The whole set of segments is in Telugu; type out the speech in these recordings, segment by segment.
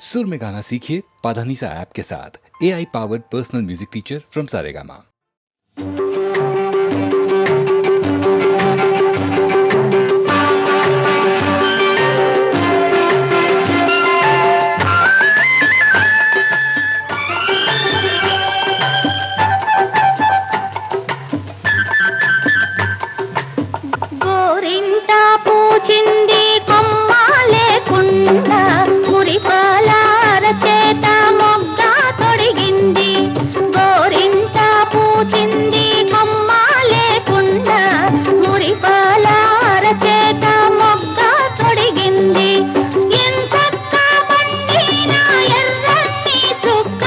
सुर में गाना सीखिए पाधानीसा ऐप के साथ। AI powered personal music teacher from Saregama. గోరింట పూచింది కొమ్మ లేకుండా మురిపాల అరచేత మొగ్గ తొడిగింది. గోరింట పూచింది కొమ్మ లేకుండా మురిపాల అరచేత మొగ్గ తొడిగింది. ఎంచక్క పండిన ఎర్రని చుక్క,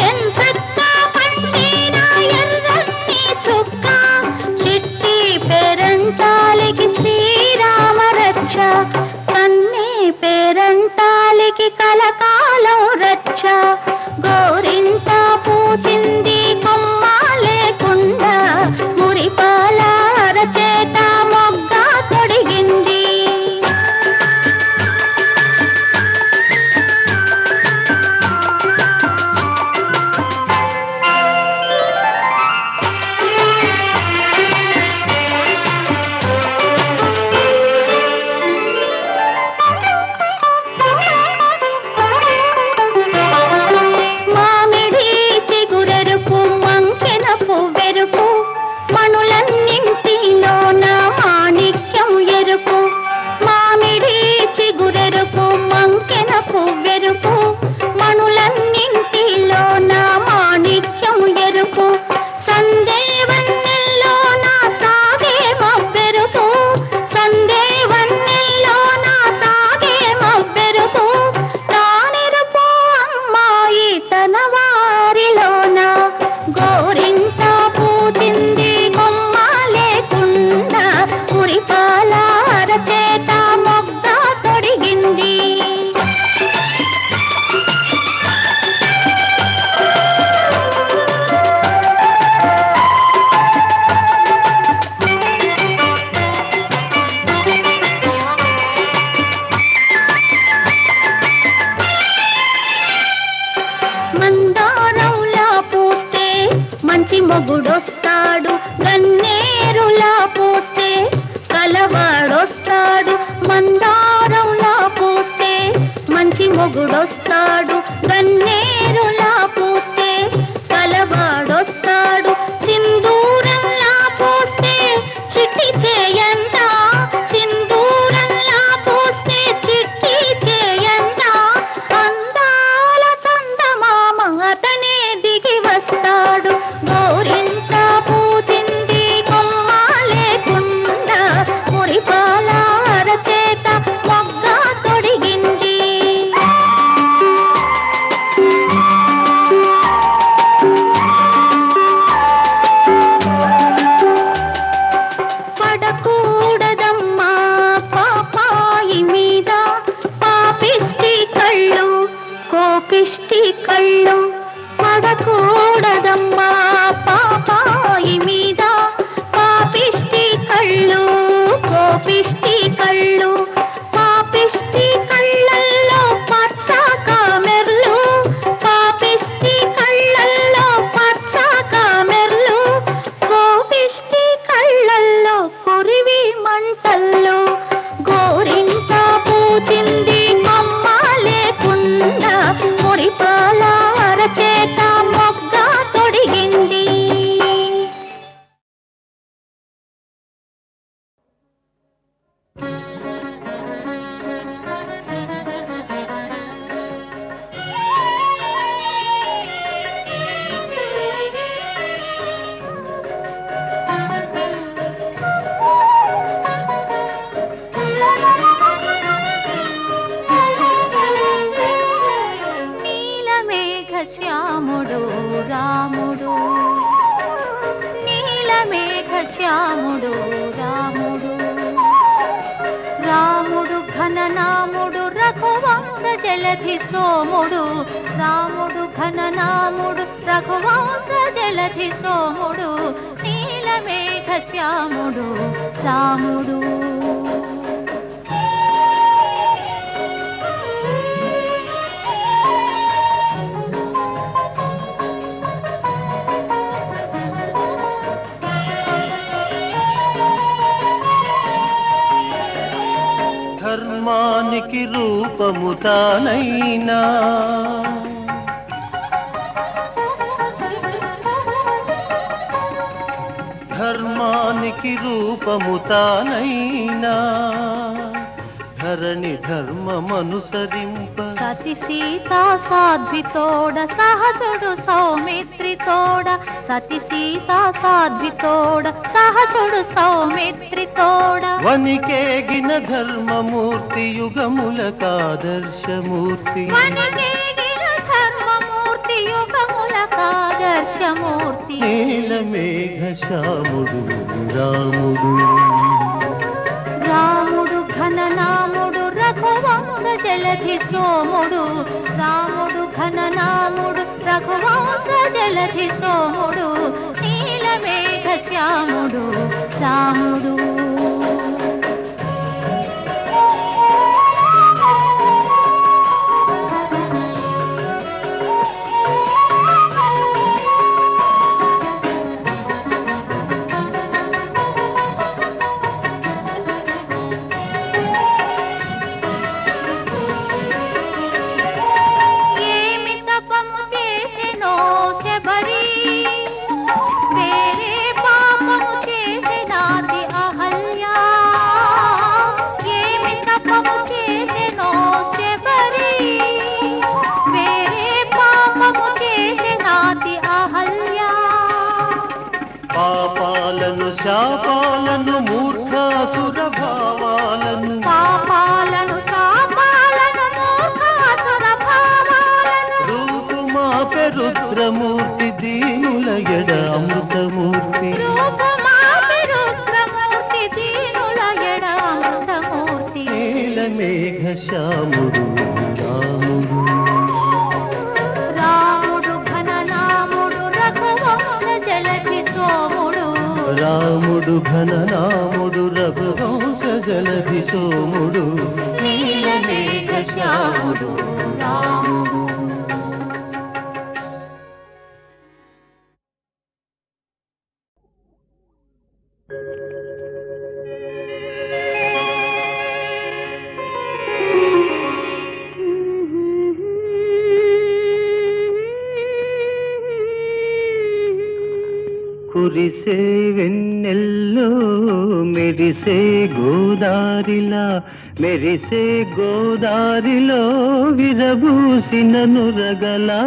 ఎంచక్క పండిన ఎర్రని చుక్క, చిట్టి పేరంటాలికి శ్రీరామ రక్ష, కన్నీ పేరంటాలికి కలకాలం రక్ష. గోరింట పూచింది కొమ్మ లేకుండా మురిపాల అరచేత మొగ్గ తొడిగింది. మామిడి చిగురెరుపు మంకెన పువ్వెరుపు, మణులన్నింటిలోన మాణిక్యం ఎరుపు. మామిడి చిగురెరుపు మంకెన పువ్వెరుపు, మణులన్నింటిలోన మాణిక్యం ఎరుపు. సందేవన్నెల్లోన సాగే మవ్వెరుపు, సందేవన్నెల్లోన సాగే మవ్వెరుపు. తానెరుపు అమ్మాయి తన వారిలోన. గోరింట పూచింది కొమ్మ లేకుండా మురిపాల అరచేత మొగ్గ తొడిగింది. మందారంలా పూస్తే మంచి మొగుడొస్తాడు, గన్నేరులా పూస్తే కలవాడొస్తాడు. మందారంలా పూస్తే మంచి మొగుడొస్తాడు, గన్నేరులా పూస్తే కలవాడొస్తాడు. సింధూరంలా పూస్తే చిట్టి చేయంట, సింధూరంలా పూస్తే చిట్టి చేయంట. అందాల చందమామ అతనే దిగి వస్తాడు. గోరింట పూచింది కొమ్మ లేకుండా మురిపాల అరచేత మొగ్గ తొడిగింది. పడకూడదమ్మా పాపాయి మీద పాపిష్టి కళ్ళు, కోపిష్టి కళ్ళు. పడకూడదమ్మా పాపాయి మీద పాపిష్టి కళ్ళు, కోపిష్టి కళ్ళు. పాపిష్టి కళ్ళల్లో పచ్చ కామెర్లు, పాపిష్టి కళ్ళల్లో పచ్చ కామెర్లు. కోపిష్టి కళ్ళల్లో కొరివి మంటల్లో. గోరింట పూచింది కొమ్మ లేకుండా మురిపాల అరచేత మొగ్గ తొడిగింది. నీలమేఘ శ్యాముడు రాముడు, నీలమేఘ శ్యాముడు రాముడు. రాముడు ఘననాముడు రఘువంశ జలధి సోముడు, రాముడు ఘననాముడు రఘువంశ జలధి సోముడు. నీలమేఘ శ్యాముడు రాముడు. రూపము తానైనా ధర్మానికి రూపము తానైనా ధరణి ధర్మమనుసరింప సతి సీతా సాధ్వితోడ సహజుడు సౌమిత్రితోడ సతి సీతా సాధ్వితోడ సహజుడు సౌమిత్రితోడ వనికేగిన ధర్మమూర్తి యుగములకాదర్శమూర్తి వనికేగిన ధర్మమూర్తి యుగములకాదర్శమూర్తి నీలమేఘ శ్యాముడు రాముడు రాముడు ఘననాముడు రఘువంశ జలధి సోముడు రాముడు ఘననాముడు రఘువంశ జలధి సోముడు నీలమేఘ శ్యాముడు రాముడు పాపాలను శాపాలను మూర్ఖాసుర భావాలను పాపాలను శాపాలను మూర్ఖాసుర భావాలను రూపుమాపె రుద్రమూర్తి దీనుల ఎడ అమృతమూర్తి రూపుమాపె రుద్రమూర్తి దీనుల ఎడ అమృతమూర్తి నీలమేఘ శ్యాముడు రాముడు రాముడు ఘననాముడు రఘువంశ జలధి సోముడు రాముడు ఘననాముడు రఘువంశ జలధి సోముడు నీలమేఘ శ్యాముడు రాముడు కురిసే వెన్నెల్లో మెరిసే గోదారిలా మెరిసే గోదారిలో విరబూసిన నురగలా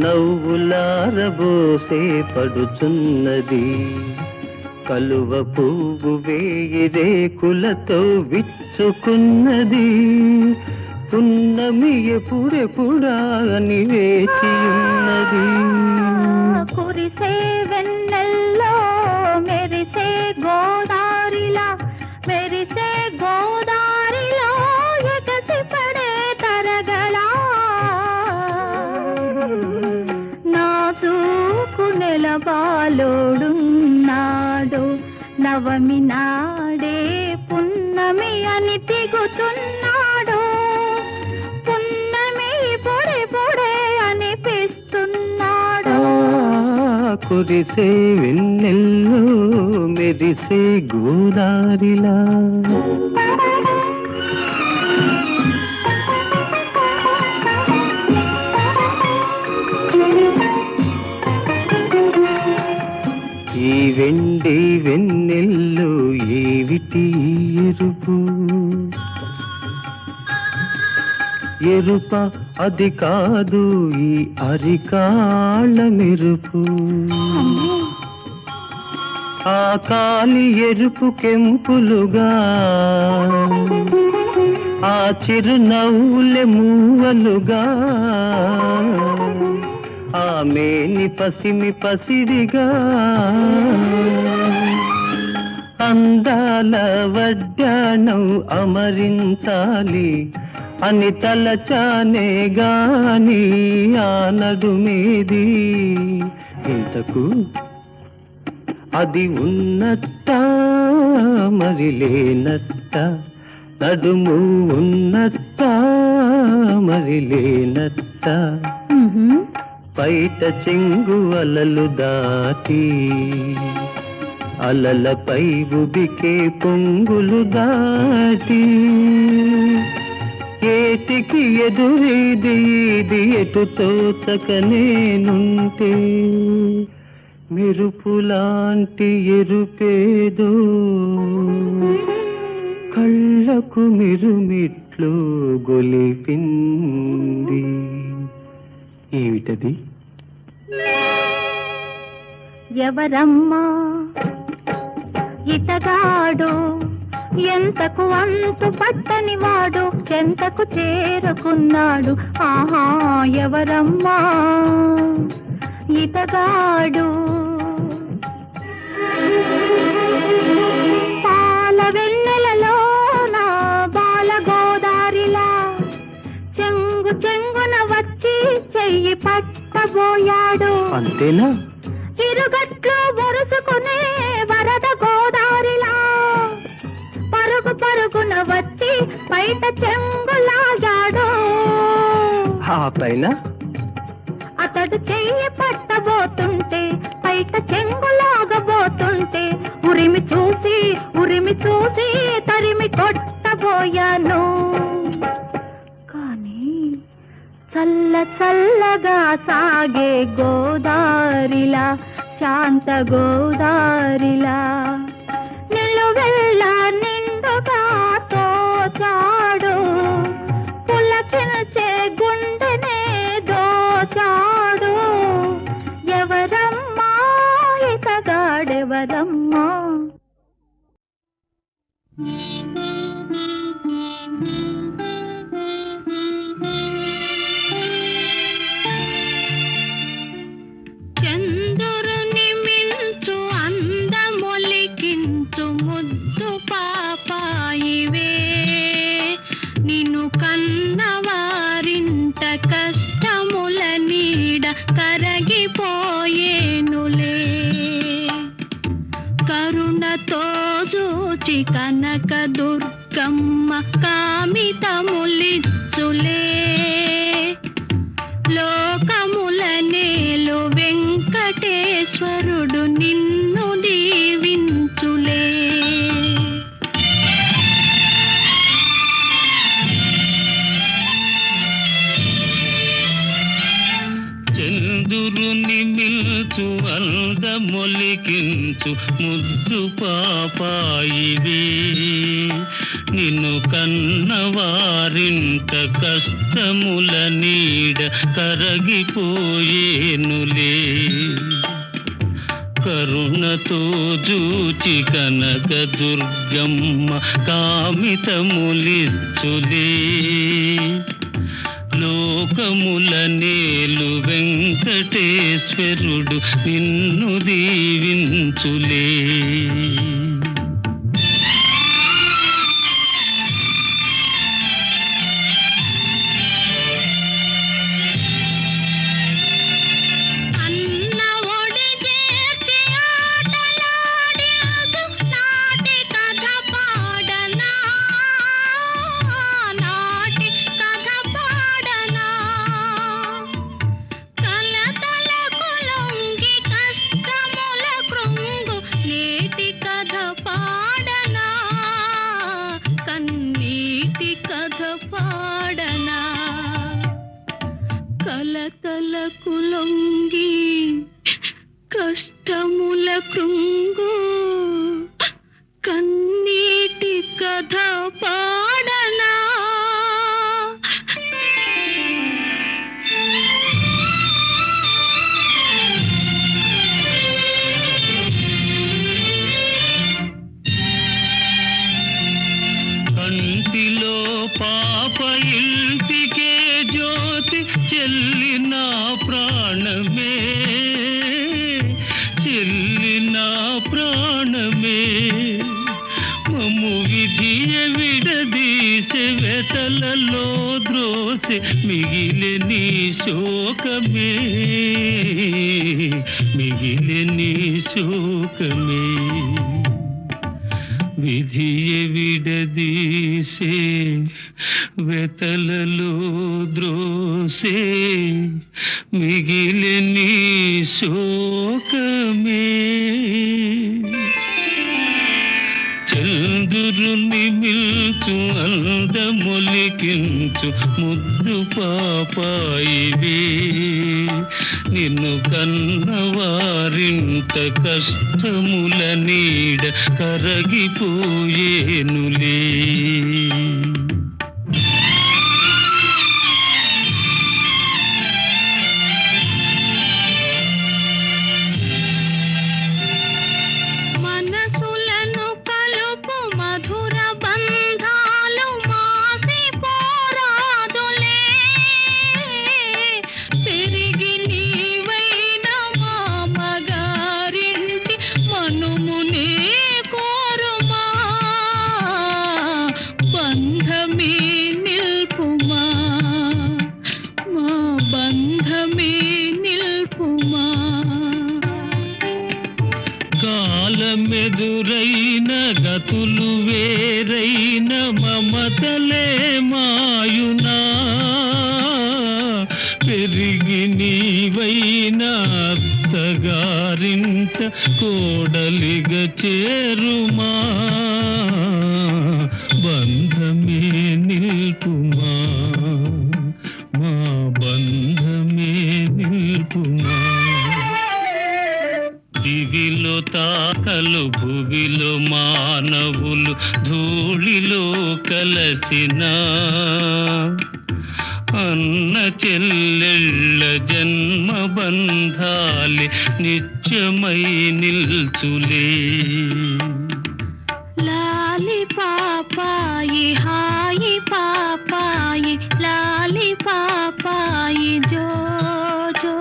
నవ్వులారబోసే పడుచున్నది కలువ పువ్వు వేయి రేకులతో విచ్చుకున్నది పున్నమి ఎప్పుడెప్పుడా అని వేచి ఉన్నది కురిసే వెన్నెల్లో మెరిసే గోదారిలా మెరిసే గోదారిలో ఎగసి పడే తరగలా నా చూకు నెలబాలోడున్నాడు నవమి నాడే పున్నమి అని తిగుతున్నాడు పున్నమి పొడే పొడే అనిపిస్తున్నాడు కురిసే వెన్నెల్లో మెరిసే గోదారిలా ఈ వెండి వెన్నెల్లో ఏవిటి ఎరుపు ఎరుప అది కాదు ఈ అరికాళ్ళ మెరుపు ఆ కాలి ఎరుపు కెంపులుగా ఆ చిరునవ్వులే మూవలుగా ఆమెని పసిమి పసిడిగా అందాల వడ్డాణం అమరించాలి అని తలచానే గాని ఆ నడుమేది ఇంతకు అది ఉన్నట్ట మరి లేనట్ట నడుము ఉన్నట్ట మరి లేనట్ట బయట చెంగు అలలు దాటి అలలపై ఉబికే పొంగులు దాటి ఏటికి ఎదురీది ఇది ఎటు తోచక నేనుంటే మెరుపులాంటి ఎరుపేదో కళ్ళకు మిరుమిట్లు గొలిపింది. ఏమిటది? ఎవరమ్మా ఇతగాడు, ఎంతకు అంతు పట్టని వాడు, చెంతకు చేరుకున్నాడు. ఆహా, ఎవరమ్మా ఇతగాడు? పాల వెన్నెలలోన బాల గోదారిలా చెంగు చెంగున వచ్చి చెయ్యి పట్టబోయాడు. అంతేనా? ఇరుగట్లు వరుసుకునే వరద గోదారిలా పరుగు పరుగున వచ్చి బయట చెంగులాగాడు. ఆ పైన అతడు చెయ్యి పట్టబోతుంటే బయట చెంగులాగబోతుంటే ఉరిమి చూసి తరిమి కొట్టబోయాను. కానీ చల్ల చల్లగా సాగే గోదారిలా, శాంత గోదారిలా నిలువెల్ల నిండుగా తోచాడు. పులకిల్చే గుండెనే దోచాడు. ఎవరమ్మా ఇతగాడెవరమ్మా? చంద్రుని మించు అందమొలికించు ముద్దు పాపాయివే, నిన్ను కన్నవారింట కష్టముల నీడ కరగిపోయేనులే. కరుణతో చూచి కనక దుర్గమ్మ కామితములిచ్చులే. లోకముల నేలు వెంకటేశ్వరుడు నిన్ను దీవించులే. చంద్రుని మిల్చు అందమొలికించు ముద్దు పాపాయివే, నిన్ను కన్నవారింట కష్టముల నీడ కరగిపోయేనులే. కరుణతో జూచి కనక దుర్గమ్మ కామితములిచ్చులే. లోకముల నేలు వెంకటేశ్వరుడు నిన్ను దీవించులే. కలతలకు లొంగి కష్టముల కృంగు కన్నీటి కథ పాడనా. కంటిలో పాప ఇంటికే జ్యోతి చెల్లిన ప్రాణమే, చెల్లిన ప్రాణమే. మమ్ము విధియ విడదీసే వెతలలో ద్రోసె మిగిలే నీ శోకమే, మిగిలే నీ శోకమే. విధియ విడదీసే వెతలలో ద్రోసే మిగిలిని శోకమే. మొలికించు ముద్దు పాపాయివే నిన్ను కన్నవారింట కష్టముల నీడ కరగిపోయేనులే. మనసులను కలుపు మధుర బంధాలు మాసిపోరాదులే. పెరిగి నీవైన మామగారింటి మనుమునే కోరుమా. బంధమే నిల్పుమా, మా బంధమే నిల్పుమా. కాలమెదురైన గతులు వేరైన మమతలే మాయునా పెరిగి నీవైన అత్తగారింట కోడలిగ చేరుమా. బంధమే నిల్పుమా, మా బంధమే నిల్పుమా. దివిలో తాకలు భువిలో మానవులు ధూళిలో కలసిన అన్న చెల్లెళ్ళ జన్మ బంధాలి నిత్యమై నిల్చులే. లాలి పాపాయి హాయి పాపాయి లాలి పాపాయి జో జో.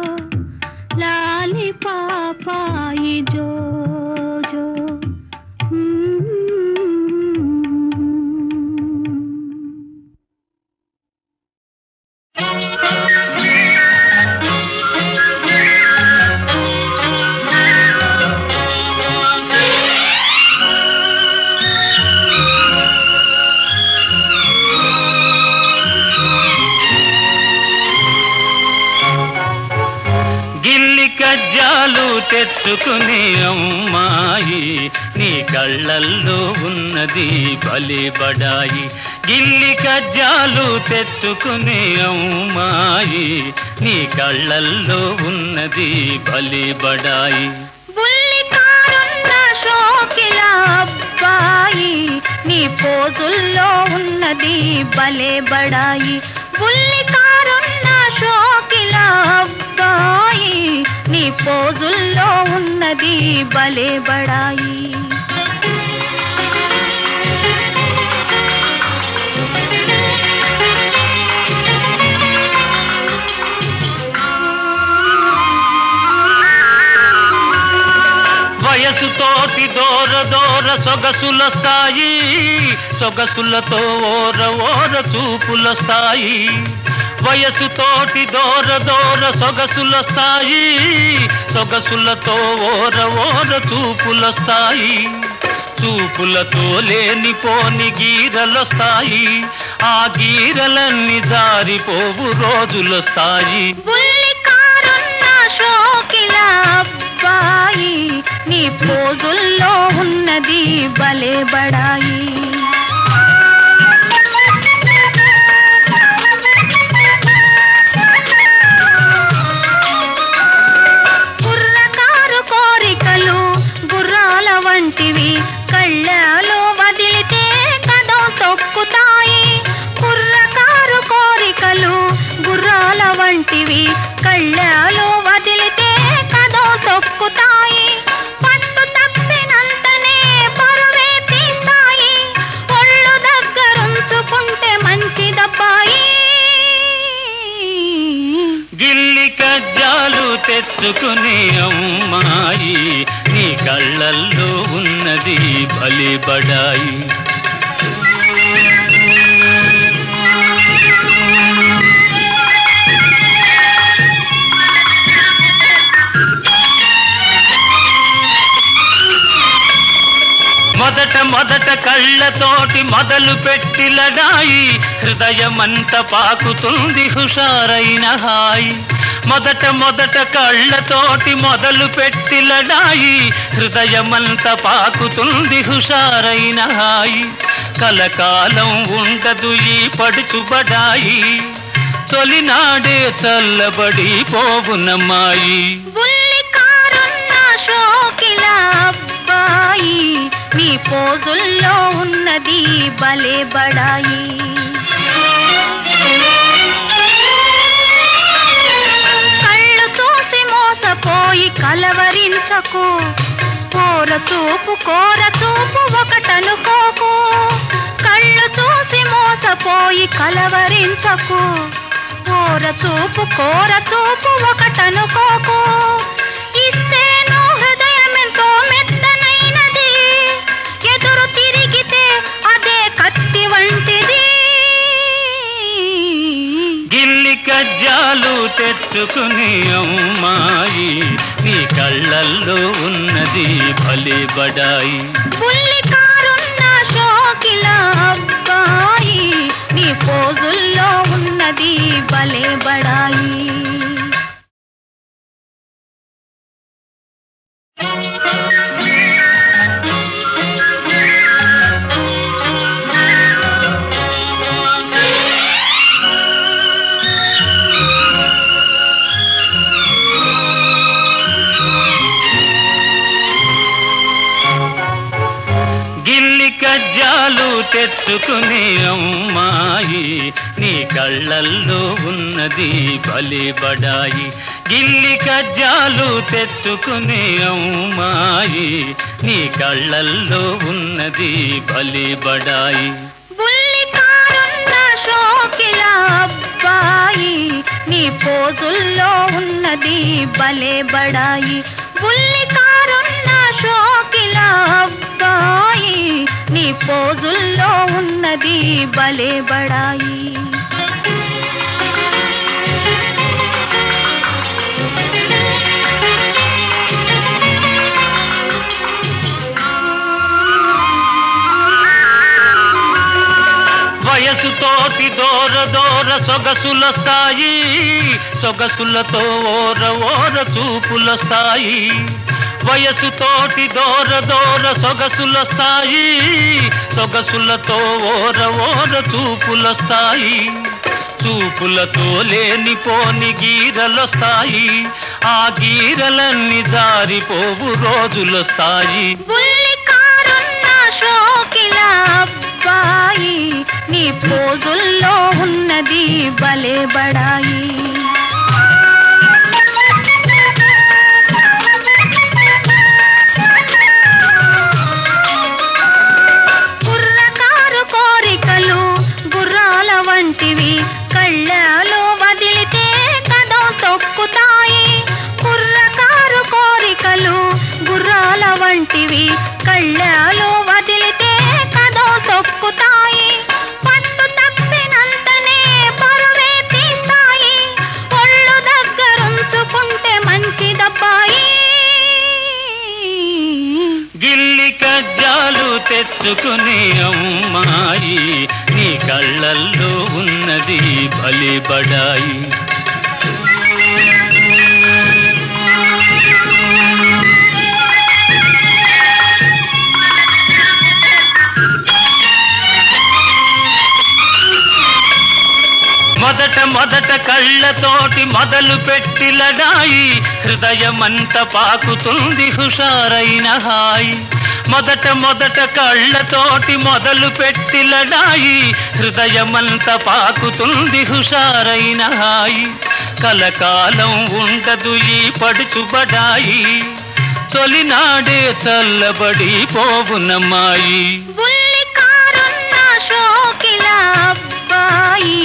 లాలి పాపాయి జో జో. గిల్లి కజ్జాలు తెచ్చుకునే అమ్మాయి నీ కళ్ళల్లో ఉన్నది బలి బడాయి. గిల్లి కజ్జాలు తెచ్చుకునే అమ్మాయి నీ కళ్ళల్లో ఉన్నది బలి బడాయి. బుల్లి కారున్న షోకిల అబ్బాయి నీ పోజుల్లో ఉన్నది భలే బడాయి. బుల్లి కారున్న షోకిల అబ్బాయి నీ పోజుల్లో ఉన్నది భలే బడాయి. వయసుతోటి దూర దూర సొగసులొస్తాయి, సొగసులతో ఓర ఓర చూపులొస్తాయి. వయసుతోటి దూర దూర సొగసులొస్తాయి, సొగసులతో ఓర ఓర చూపులొస్తాయి. చూపులతో లేనిపోని గీరలొస్తాయి, ఆ గీరలన్నీ జారిపోవు రోజులొస్తాయి. బుల్లి కారున్న షోకిల అబ్బాయి నీ పోజుల్లో ఉన్నది భలే బడాయి. కుర్రకారు కోరికలు గుర్రాల వంటివి కళ్ళలో వదిలితే కదం తొక్కుతాయి. కుర్రకారు కోరికలు గుర్రాల వంటివి కళ్ళలో వదిలితే కదం తొక్కుతాయి. పట్టు తప్పినంతనే పరువే తీస్తాయి, ఒళ్ళు దగ్గరుంచుకుంటే మంచిదబ్బాయి. గిల్లి కజ్జాలు తెచ్చుకునే అమ్మాయి నీ కళ్ళల్లో ఉన్నది బలి బడాయి. మొదట మొదట కళ్ళతోటి మొదలు పెట్టి లడాయి, హృదయమంత పాకుతుంది హుషారైన హాయి. మొదట మొదట కళ్ళతోటి మొదలు పెట్టి లడాయి, హృదయమంత పాకుతుంది హుషారైన హాయి. కలకాలం ఉండదు ఈ పడుచుబడాయి, తొలినాడే చల్లబడి పోవునమ్మాయి. బుల్లి కారున్న షోకిల అబ్బాయి, నీ పోజుల్లో ఉన్నది భలే బడాయి. కళ్ళు చూసి మోసపోయి కలవరించకు, కోర చూపు ఒకటనుకోకు. కళ్ళు చూసి మోసపోయి కలవరించకు, కోర చూపు ఒకటనుకోకు. ఇస్తేను హృదయమెంతో మెత్తనైనది, ఎదురు తిరిగితే అదే కత్తి వంటిది. గిల్లి కజ్జాలు తెచ్చుకుని అమ్మాయి, నీ కళ్ళల్లో ఉన్నది భలే బడాయి. బుల్లి కారున్న షోకిల అబ్బాయి, నీ పోజుల్లో ఉన్నది భలే బడాయి. కజ్జాలు తెచ్చుకునే అమ్మాయి, నీ కళ్ళల్లో ఉన్నది భలే బడాయి. గిల్లి కజ్జాలు తెచ్చుకునే అమ్మాయి, నీ కళ్ళల్లో ఉన్నది భలే బడాయి. బుల్లి కారున్న షోకిల అబ్బాయి, నీ పోజుల్లో ఉన్నది భలే బడాయి. బుల్లి కారున్న షోకిల అబ్బాయి, నీ పోజుల్లో ఉన్నది భలే బడాయి. వయసుతోటి దూర సొగసులొస్తాయి, సొగసులతో ఓర చూపులొస్తాయి. వయసుతోటి దూర సొగసులొస్తాయి, సొగసులతో ఓర చూపులొస్తాయి. చూపులతో లేనిపోని గీరలొస్తాయి, ఆ గీరలన్నీ జారిపోవు రోజులొస్తాయి. బుల్లి కారున్న షోకిల అబ్బాయి, నీ పోజుల్లో ఉన్నది భలే బడాయి. కుర్రకారు కోరికలు గుర్రాల వంటివి, కళ్ళలో వదిలితే కదం తొక్కుతాయి. కుర్రకారు కోరికలు గుర్రాల వంటివి, కళ్ళలో వదిలితే కదం తొక్కుతాయి. పట్టు తప్పినంతనే పరువే తీస్తాయి, ఒళ్ళు దగ్గరుంచుకుంటే మంచిదబ్బాయి. గిల్లి కజ్జాలు తెచ్చుకునే అమ్మాయి, నీ కళ్ళల్లో ఉన్నది భలే బడాయి. మొదట కళ్ళతోటి మొదలు పెట్టి లడాయి, హృదయమంత పాకుతుంది హుషారైన హాయి. మొదట కళ్ళతోటి మొదలు పెట్టి లడాయి, హృదయమంత పాకుతుంది హుషారైన హాయి. కలకాలం ఉండదు ఈ పడుచుబడాయి, తొలినాడే చల్లబడి పోవునమ్మాయి. బుల్లి కారున్న షోకిల అబ్బాయి,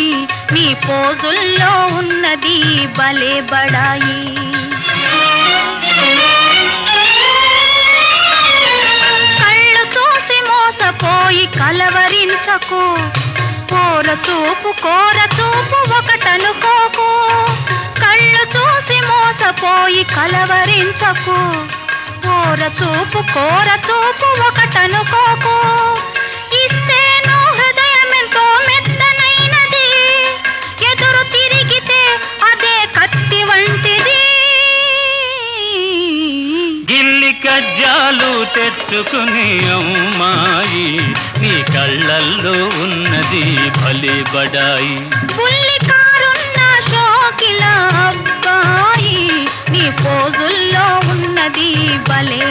నీ పోజుల్లో ఉన్నది భలే బడాయి. కళ్ళు చూసి మోసపోయి కలవరించకు, కోర చూపు ఒకటనుకోకు. కళ్ళు చూసి మోసపోయి కలవరించకు, కోర చూపు ఒకటనుకోకు. ఇస్తేను హృదయమెంతో మెత్తనైనది, ఎదురు తిరిగితే అదే కత్తి వంటిది. గిల్లి కజ్జాలు తెచ్చుకుని అమ్మాయి నీ కళ్ళల్లో ఉన్నది భలే బడాయి. బుల్లి కారున్న షోకిల అబ్బాయి నీ పోజుల్లో ఉన్నది భలే